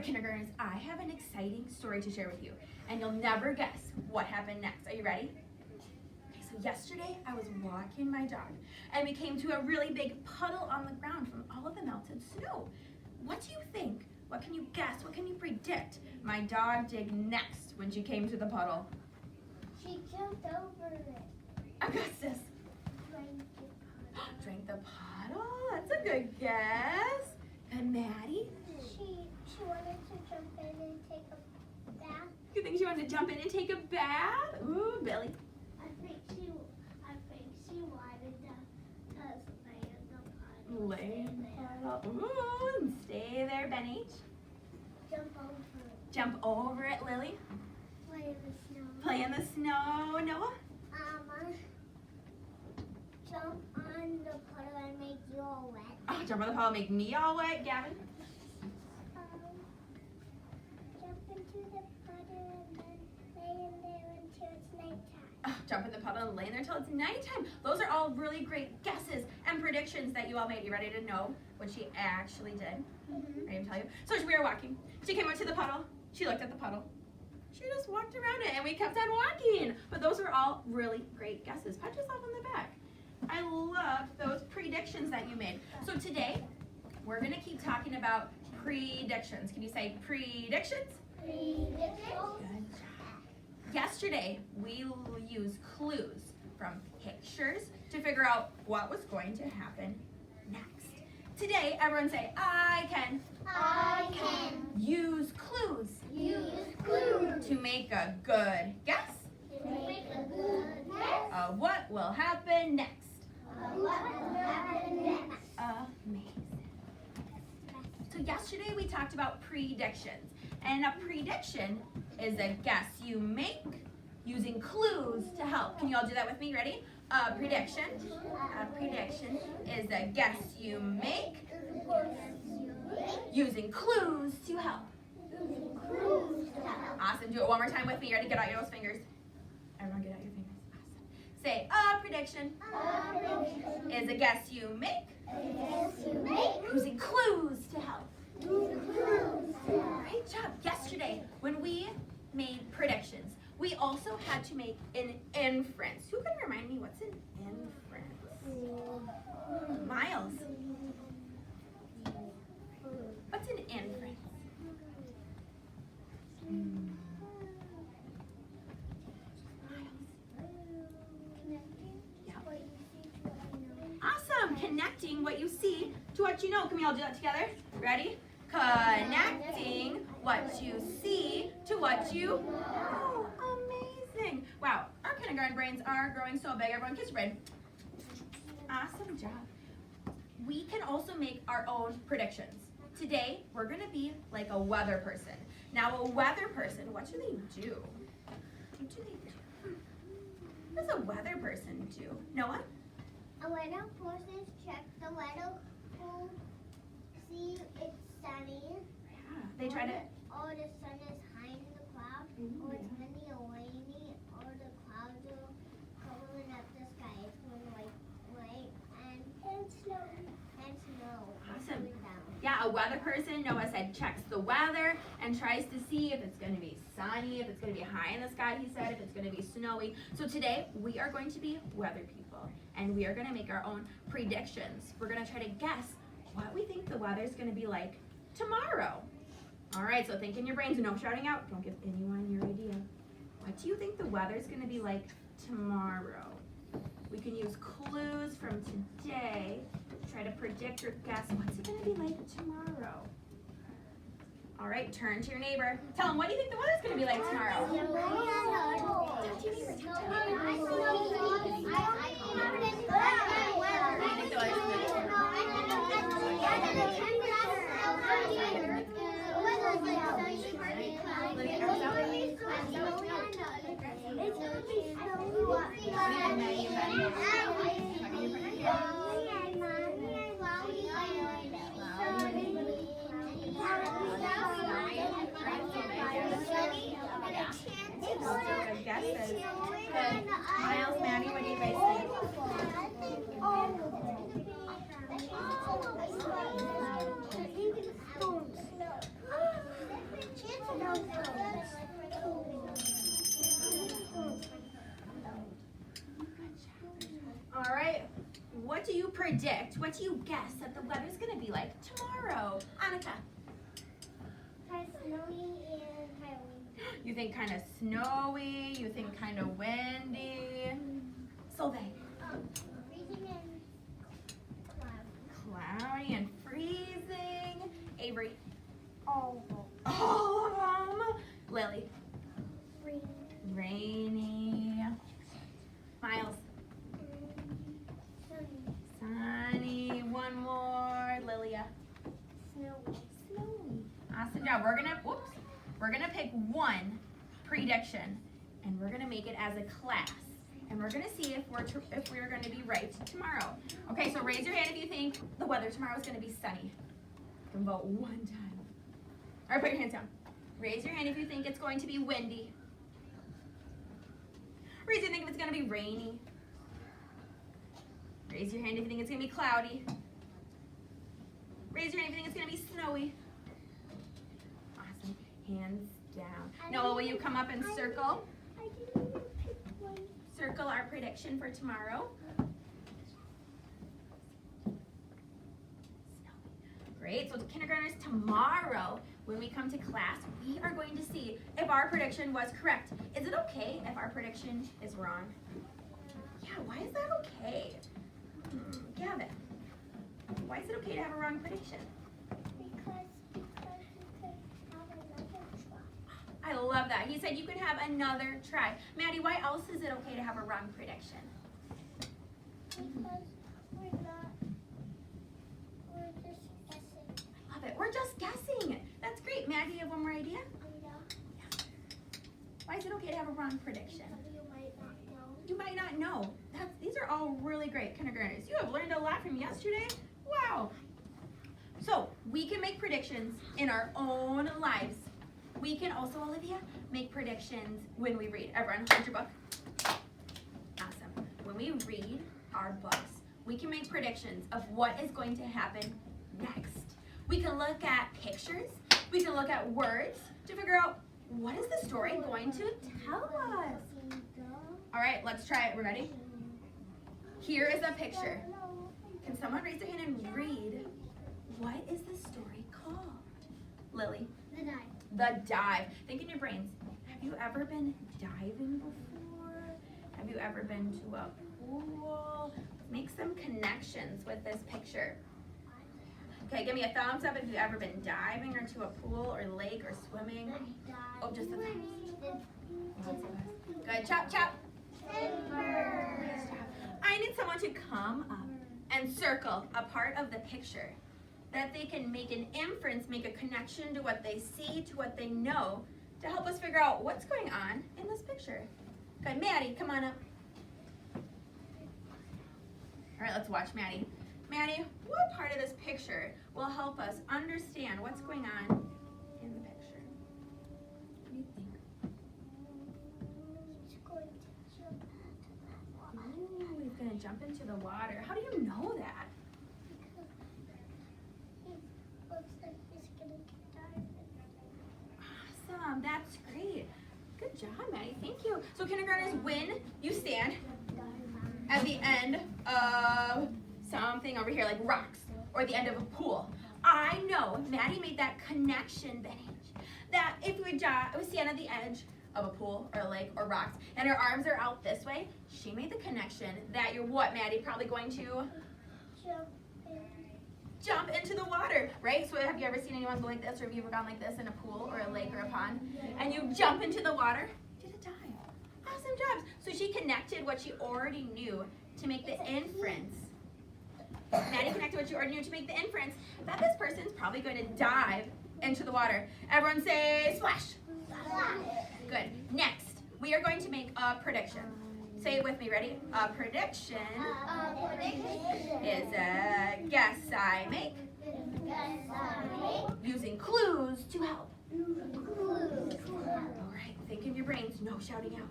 right, kindergartners, I have an exciting story to share with you, and you'll never guess what happened next. Are you ready? Okay, so yesterday I was walking my dog, and we came to a really big puddle on the ground from all of the melted snow. What do you think? What can you guess? What can you predict my dog did next when she came to the puddle? She jumped over it. Augustus. Drank the puddle? That's a good guess. And Maddie? She wanted to jump in and take a bath. You think she wanted to jump in and take a bath? Ooh, Billy. I think she wanted to Lay in the puddle. Ooh, and stay there, Ben H. Jump over it. Jump over it, Lily. Play in the snow. Play in the snow, Noah. Jump on the puddle and make you all wet. Oh, jump on the puddle and make me all wet, Gavin. Jump into the puddle and then lay in there until it's nighttime. Oh, jump in the puddle and lay in there until it's nighttime. Those are all really great guesses and predictions that you all made. You ready to know what she actually did? Ready to tell you? So as we were walking, she came up to the puddle. She looked at the puddle. She just walked around it and we kept on walking. But those were all really great guesses. Pat yourself on the back. I love those predictions that you made. So today, we're going to keep talking about predictions. Can you say predictions? Predictions. Good job. Yesterday, we used clues from pictures to figure out what was going to happen next. Today, everyone say, I can. I can. Use clues. Use clues. To make a good guess To make a good guess. of what will happen next. What will happen next? Amazing. So yesterday we talked about predictions. And a prediction is a guess you make using clues to help. Can you all do that with me? Ready? A prediction is a guess you make using clues to help. Awesome. Do it one more time with me. Ready? Get out your those fingers. Everyone get out your fingers. Awesome. Say, a prediction is a guess you make using clues to help. Great job. Yesterday, when we made predictions, we also had to make an inference. Who can remind me what's an inference? Miles. What's an inference? Awesome. Connecting what you see to what you know. Can we all do that together? Ready? Connecting what you see to what you know. Amazing. Wow. Our kindergarten brains are growing so big. Everyone kiss your brain. Awesome job. We can also make our own predictions. Today, we're going to be like a weather person. Now, a weather person, what do they do? What do they do? What does a weather person do? Noah? A weather person checks the weather to see it's sunny. Yeah. They try to... Or the sun is high in the cloud. Or it's windy or rainy. Or the clouds are covering up the sky. It's going white and snow. And snow. Awesome. Yeah, a weather person, Noah said, checks the weather and tries to see if it's going to be sunny, if it's going to be high in the sky, he said, if it's going to be snowy. So today, we are going to be weather people, and we are going to make our own predictions. We're going to try to guess what we think the weather is going to be like tomorrow. All right, so think in your brains, no shouting out. Don't give anyone your idea. What do you think the weather is going to be like tomorrow? We can use clues from today to try to predict or guess what's it going to be like tomorrow. All right, turn to your neighbor. Tell them, what do you think the weather's going to be like tomorrow? Talk to your neighbor. Tell them. What do you think the weather's going to be like tomorrow? Guesses. Good. Miles, Maddie, what do you guys think? what do you predict? What do you guess that the weather's gonna be like tomorrow? Annika. Kind of snowy and kind of windy. You think kind of snowy, you think kind of windy. Solveig. Freezing and cloudy. Cloudy and freezing. Avery. All All of them. Lily. rainy. Rainy. Miles. Sunny. Sunny. One more. Lilia. Snowy. Snowy. Awesome job. We're gonna pick one prediction, and we're gonna make it as a class, and we're gonna see if we're gonna be right tomorrow. Okay, so raise your hand if you think the weather tomorrow is gonna be sunny. You can vote one time. All right, put your hands down. Raise your hand if you think it's going to be windy. Raise your hand if it's gonna be rainy. Raise your hand if you think it's gonna be cloudy. Raise your hand if you think it's gonna be snowy. Awesome. Hands down. Noah, will you come up and circle? I didn't even pick one. Circle our prediction for tomorrow. Great. So kindergartners, tomorrow when we come to class, we are going to see if our prediction was correct. Is it okay if our prediction is wrong? Yeah, why is that okay? Gavin, why is it okay to have a wrong prediction? Because you could have another try. I love that. He said you could have another try. Maddie, why else is it okay to have a wrong prediction? Because we're just guessing. I love it. We're just guessing. That's great. Maddie, you have one more idea? Why is it okay to have a wrong prediction? You might not know. You might not know. These are all really great kindergartners. You have learned a lot from yesterday. Wow. So we can make predictions in our own lives. We can also, Olivia, make predictions when we read. Everyone, hold your book. Awesome. When we read our books, we can make predictions of what is going to happen next. We can look at pictures. We can look at words to figure out what is the story going to tell us. All right, let's try it. We're ready? Here is a picture. Can someone raise their hand and read? What is the story called? Lily. The dive. The dive. Think in your brains. Have you ever been diving before? Have you ever been to a pool? Make some connections with this picture. Okay, give me a thumbs up if you've ever been diving or to a pool or lake or swimming. Oh, just the thumbs. Good. Chop, chop. Nice job. I need someone to come up and circle a part of the picture that they can make an inference, make a connection to what they see, to what they know, to help us figure out what's going on in this picture. Okay, Maddie, come on up. All right, let's watch Maddie. Maddie, what part of this picture will help us understand what's going on in the picture? What do you think? Ooh, he's gonna jump into the water. How do you know that? Looks like he's gonna dive. Awesome, that's great. Good job, Maddie, thank you. So kindergartners, when you stand at the end of something over here, like rocks, or the end of a pool, I know Maddie made that connection, that if we stand at the edge of a pool or a lake or rocks, and her arms are out this way, she made the connection that you're what, Maddie? Probably going to jump into the water, right? So have you ever seen anyone go like this, or have you ever gone like this in a pool or a lake or a pond, and you jump into the water? Did a dive. Awesome job. So she connected what she already knew to make the inference. Maddie connected what she already knew to make the inference that this person's probably going to dive into the water. Everyone say splash. Good. Next, we are going to make a prediction. Say it with me, ready? A prediction is a guess I make using clues to help. All right, think in your brains, no shouting out.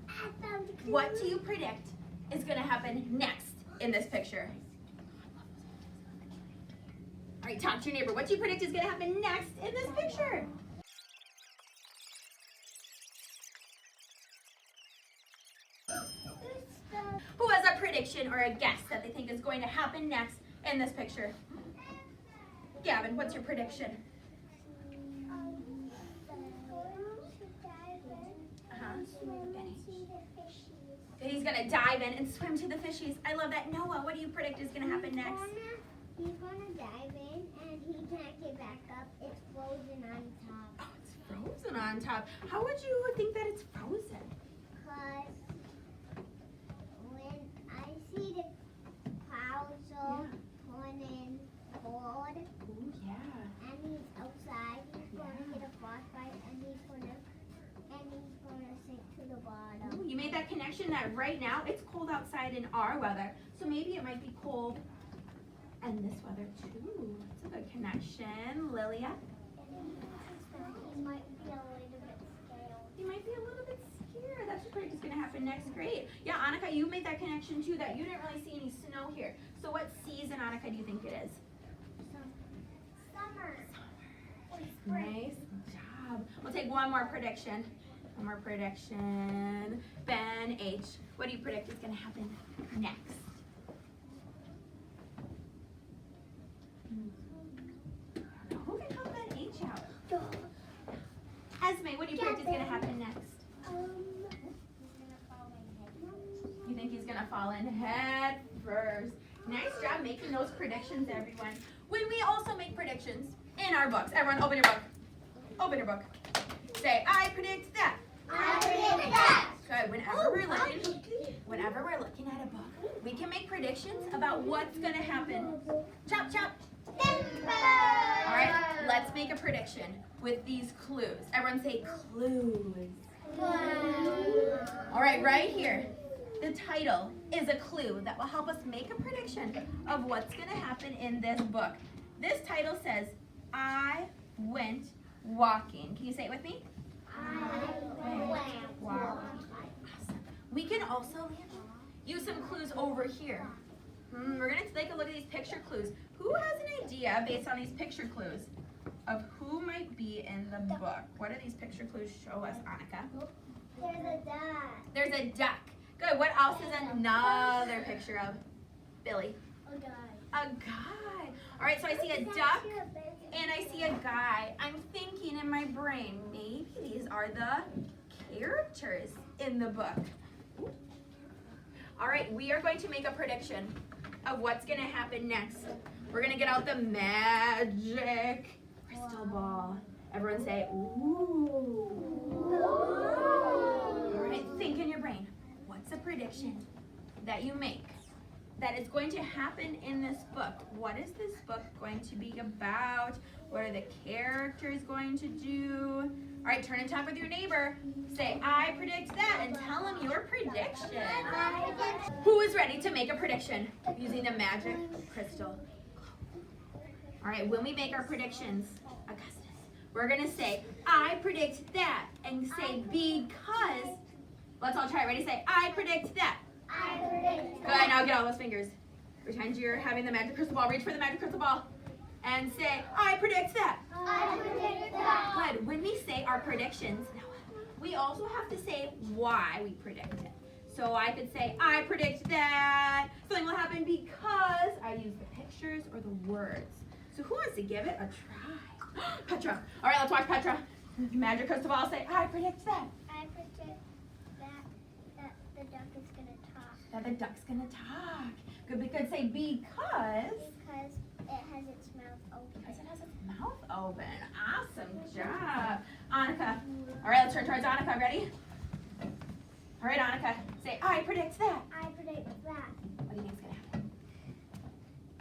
What do you predict is going to happen next in this picture? All right, talk to your neighbor. What do you predict is going to happen next in this picture? Who has a prediction? prediction or a guess that they think is going to happen next in this picture. Gavin, what's your prediction? He's gonna dive in and swim to the fishies. I love that. Noah, what do you predict is gonna happen next? He's gonna dive in and he can't get back up. It's frozen on top. Oh, it's frozen on top. How would you think that it's frozen? Because when I see the clouds are turning cold Oh yeah. and he's outside, he's gonna get a frostbite and he's gonna sink to the bottom. Ooh, you made that connection that right now it's cold outside in our weather, so maybe it might be cold in this weather too. That's a good connection. Lilia? He might be a little bit scared. You might be a little bit scared. That's what is going to happen next. Great. Yeah, Annika, you made that connection too, that you didn't really see any snow here. So what season, Annika, do you think it is? Summer. Nice job. We'll take one more prediction. One more prediction. Ben H. What do you predict is going to happen next? Who can help Ben H out? Esme, what do you predict is going to happen next? You think he's going to fall in head first. Nice job making those predictions, everyone. When we also make predictions in our books. Everyone, open your book. Open your book. Say, I predict that. I predict that. Good. Whenever we're looking at a book, we can make predictions about what's going to happen. Chop, chop. All right, let's make a prediction with these clues. Everyone say clues. All right here. The title is a clue that will help us make a prediction of what's going to happen in this book. This title says, I went walking. Can you say it with me? I went walking. Awesome. We can also use some clues over here. We're going to take a look at these picture clues. Who has an idea, based on these picture clues, of who might be in the book? What do these picture clues show us, Annika? There's a duck. There's a duck. Good. What else is another picture of? Billy. A guy. A guy. All right, so I see a duck and I see a guy. I'm thinking in my brain, maybe these are the characters in the book. All right, we are going to make a prediction of what's going to happen next. We're going to get out the magic crystal ball. Everyone say, ooh. All right, think in your brain. What's a prediction that you make that is going to happen in this book? What is this book going to be about? What are the characters going to do? All right, turn and talk with your neighbor. Say, I predict that, and tell them your prediction. Who is ready to make a prediction using the magic crystal? All right, when we make our predictions, Augustus, we're going to say, I predict that, and say, because. Let's all try. Ready? Say, I predict that. I predict Good. Now get all those fingers. Pretend you're having the magic crystal ball. Reach for the magic crystal ball. And say, I predict that. I predict that. Good. When we say our predictions, we also have to say why we predict it. So I could say, I predict that something will happen because I use the pictures or the words. So who wants to give it a try? Petra. All right, let's watch Petra. Magic crystal ball. Say, I predict that. I predict that the duck is going to talk. That the duck's gonna talk. Good, we could say because. Because it has its mouth open. Because it has its mouth open. Awesome job. Annika. All right, let's turn towards Annika. Ready? All right, Annika. Say, I predict that. I predict that. What do you think's gonna happen?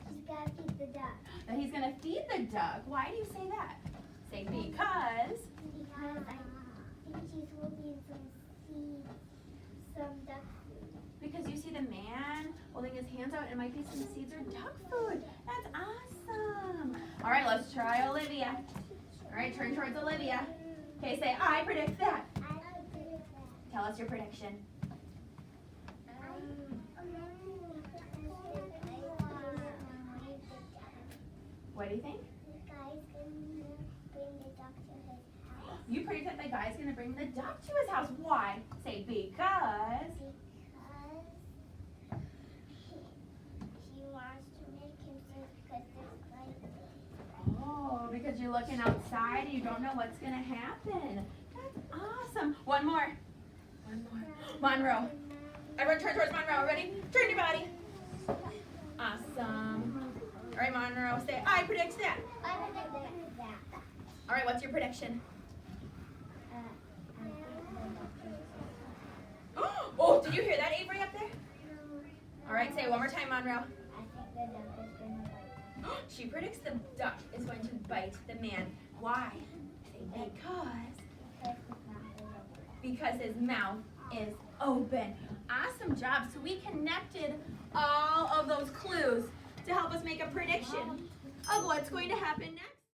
He's got to feed the duck. That he's gonna feed the duck. Why do you say that? Say because. Because I think he's holding some seeds, some duck food. Because you see the man holding his hands out, and it might be some seeds or duck food. That's awesome. All right, let's try Olivia. All right, turn towards Olivia. Okay, say, I predict that. I predict that. Tell us your prediction. What do you think? You predict that the guy's going to bring the duck to his house. Why? Say because. you're looking outside and you don't know what's going to happen. That's awesome. One more. Monroe. Everyone turn towards Monroe. Ready? Turn your body. Awesome. All right, Monroe, say, I predict that. I predict that. All right, what's your prediction? Oh, did you hear that, Avery, up there? All right, say it one more time, Monroe. I think the duck is going to bite. She predicts the duck is going to bite the man. Why? Because his mouth is open. Awesome job. So we connected all of those clues to help us make a prediction of what's going to happen next.